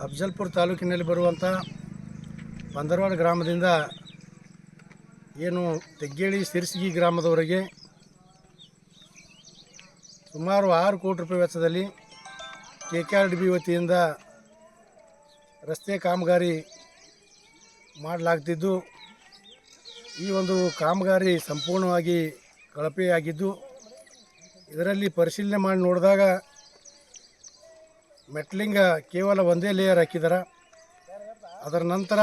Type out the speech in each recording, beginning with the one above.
ಅಫಜಲ್ಪುರ ತಾಲೂಕಿನಲ್ಲಿ ಬರುವಂಥ ಬಂದರವಾಡ ಗ್ರಾಮದಿಂದ ಏನು ತೆಗ್ಗೇಳಿ ಸಿರ್ಸಗಿ ಗ್ರಾಮದವರೆಗೆ ಸುಮಾರು 6 ಕೋಟಿ ರೂಪಾಯಿ ವೆಚ್ಚದಲ್ಲಿ KKRDB ವತಿಯಿಂದ ರಸ್ತೆ ಕಾಮಗಾರಿ ಮಾಡಲಾಗ್ತಿದ್ದು, ಈ ಒಂದು ಕಾಮಗಾರಿ ಸಂಪೂರ್ಣವಾಗಿ ಕಳಪೆಯಾಗಿದ್ದು, ಇದರಲ್ಲಿ ಪರಿಶೀಲನೆ ಮಾಡಿ ನೋಡಿದಾಗ ಮೆಟ್ಲಿಂಗ ಕೇವಲ ಒಂದೇ ಲೇಯರ್ ಹಾಕಿದಾರೆ. ಅದರ ನಂತರ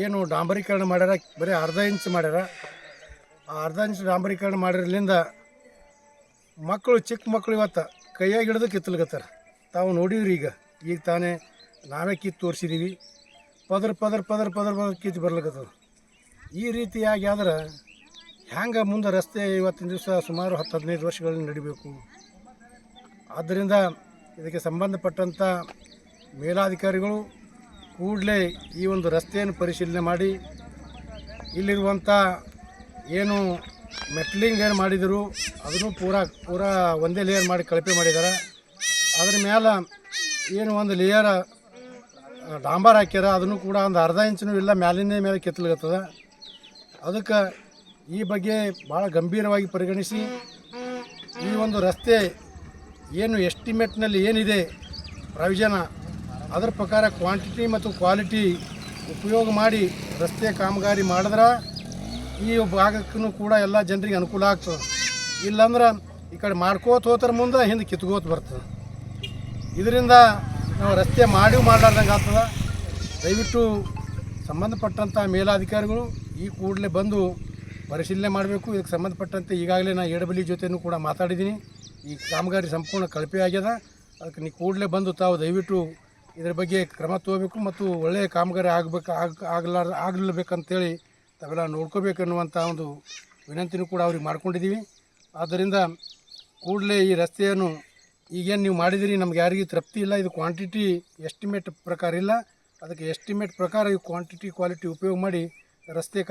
ಏನು ಡಾಂಬರೀಕರಣ ಮಾಡ್ಯಾರ, ಬರೀ ಅರ್ಧ ಇಂಚ್ ಮಾಡ್ಯಾರ. ಆ ಅರ್ಧ ಇಂಚ್ ಡಾಂಬರೀಕರಣ ಮಾಡಿರಲಿಂದ ಮಕ್ಕಳು, ಚಿಕ್ಕ ಮಕ್ಕಳು ಇವತ್ತು ಕೈಯಾಗಿ ಹಿಡಿದು ಕಿತ್ತಲ್ಗತ್ತಾರೆ. ತಾವು ನೋಡಿವ್ರಿ, ಈಗ ತಾನೇ ನಾವೇ ಕಿತ್ತು ತೋರಿಸಿದ್ದೀವಿ. ಪದರ್ ಪದರ್ ಪದರ್ ಪದರ್ ಪದರ್ ಕಿತ್ತು ಬರ್ಲಿಕ್ಕತ್ತದ. ಈ ರೀತಿಯಾಗಿ ಆದ್ರೆ ಹ್ಯಾಂಗೆ ಮುಂದೆ ರಸ್ತೆ ಇವತ್ತಿನ ದಿವಸ ಸುಮಾರು 10-15 ವರ್ಷಗಳಲ್ಲಿ ನಡಿಬೇಕು. ಆದ್ದರಿಂದ ಇದಕ್ಕೆ ಸಂಬಂಧಪಟ್ಟಂಥ ಮೇಲಾಧಿಕಾರಿಗಳು ಕೂಡಲೇ ಈ ಒಂದು ರಸ್ತೆಯನ್ನು ಪರಿಶೀಲನೆ ಮಾಡಿ ಇಲ್ಲಿರುವಂಥ ಏನು ಮೆಟ್ಲಿಂಗ್ ಏನು ಮಾಡಿದರು ಅದನ್ನು ಪೂರಾ ಒಂದೇ ಲೇಯರ್ ಮಾಡಿ ಕಳಪೆ ಮಾಡಿದ್ದಾರೆ. ಅದ್ರ ಮೇಲೆ ಏನು ಒಂದು ಲೇಯರ್ ಡಾಂಬರ್ ಹಾಕ್ಯಾರ, ಅದನ್ನು ಕೂಡ ಒಂದು ಅರ್ಧ ಇಂಚನೂ ಇಲ್ಲ, ಮ್ಯಾಲಿನ ಮೇಲೆ ಕಿತ್ತಲಾಗತ್ತದ. ಅದಕ್ಕೆ ಈ ಬಗ್ಗೆ ಭಾಳ ಗಂಭೀರವಾಗಿ ಪರಿಗಣಿಸಿ ಈ ಒಂದು ರಸ್ತೆ ಏನು ಎಸ್ಟಿಮೇಟ್ನಲ್ಲಿ ಏನಿದೆ ಪ್ರಾವಿಷನ, ಅದರ ಪ್ರಕಾರ ಕ್ವಾಂಟಿಟಿ ಮತ್ತು ಕ್ವಾಲಿಟಿ ಉಪಯೋಗ ಮಾಡಿ ರಸ್ತೆ ಕಾಮಗಾರಿ ಮಾಡಿದ್ರೆ ಈ ಭಾಗಕ್ಕೂ ಕೂಡ ಎಲ್ಲ ಜನರಿಗೆ ಅನುಕೂಲ ಆಗ್ತದೆ. ಇಲ್ಲಾಂದ್ರೆ ಈ ಕಡೆ ಮಾಡ್ಕೋತ ಹೋತರ ಮುಂದೆ ಹಿಂದೆ ಕಿತ್ಕೋತ ಬರ್ತದೆ. ಇದರಿಂದ ನಾವು ರಸ್ತೆ ಮಾಡಲಾರ್ದಂಗೆ ಆಗ್ತದೆ. ದಯವಿಟ್ಟು ಸಂಬಂಧಪಟ್ಟಂಥ ಮೇಲಾಧಿಕಾರಿಗಳು ಈ ಕೂಡಲೇ ಬಂದು ಪರಿಶೀಲನೆ ಮಾಡಬೇಕು. ಇದಕ್ಕೆ ಸಂಬಂಧಪಟ್ಟಂತೆ ಈಗಾಗಲೇ ನಾನು AWB ಜೊತೆನೂ ಕೂಡ ಮಾತಾಡಿದ್ದೀನಿ. ಈ ಕಾಮಗಾರಿ ಸಂಪೂರ್ಣ ಕಳಪೆ ಆಗ್ಯದ. ಅದಕ್ಕೆ ನೀವು ಕೂಡಲೇ ಬಂದು ತಾವು ದಯವಿಟ್ಟು ಇದರ ಬಗ್ಗೆ ಕ್ರಮ ತಗೋಬೇಕು ಮತ್ತು ಒಳ್ಳೆಯ ಕಾಮಗಾರಿ ಆಗಲೇಬೇಕಂತೇಳಿ ತಾವೆಲ್ಲ ನೋಡ್ಕೋಬೇಕನ್ನುವಂಥ ಒಂದು ವಿನಂತಿನೂ ಕೂಡ ಅವ್ರಿಗೆ ಮಾಡ್ಕೊಂಡಿದ್ದೀವಿ. ಆದ್ದರಿಂದ ಕೂಡಲೇ ಈ ರಸ್ತೆಯನ್ನು ಈಗೇನು ನೀವು ಮಾಡಿದಿರಿ, ನಮ್ಗೆ ಯಾರಿಗೂ ತೃಪ್ತಿ ಇಲ್ಲ. ಇದು ಕ್ವಾಂಟಿಟಿ ಎಸ್ಟಿಮೇಟ್ ಪ್ರಕಾರ ಇಲ್ಲ. ಅದಕ್ಕೆ ಎಸ್ಟಿಮೇಟ್ ಪ್ರಕಾರ ಈ ಕ್ವಾಂಟಿಟಿ ಕ್ವಾಲಿಟಿ ಉಪಯೋಗ ಮಾಡಿ ರಸ್ತೆ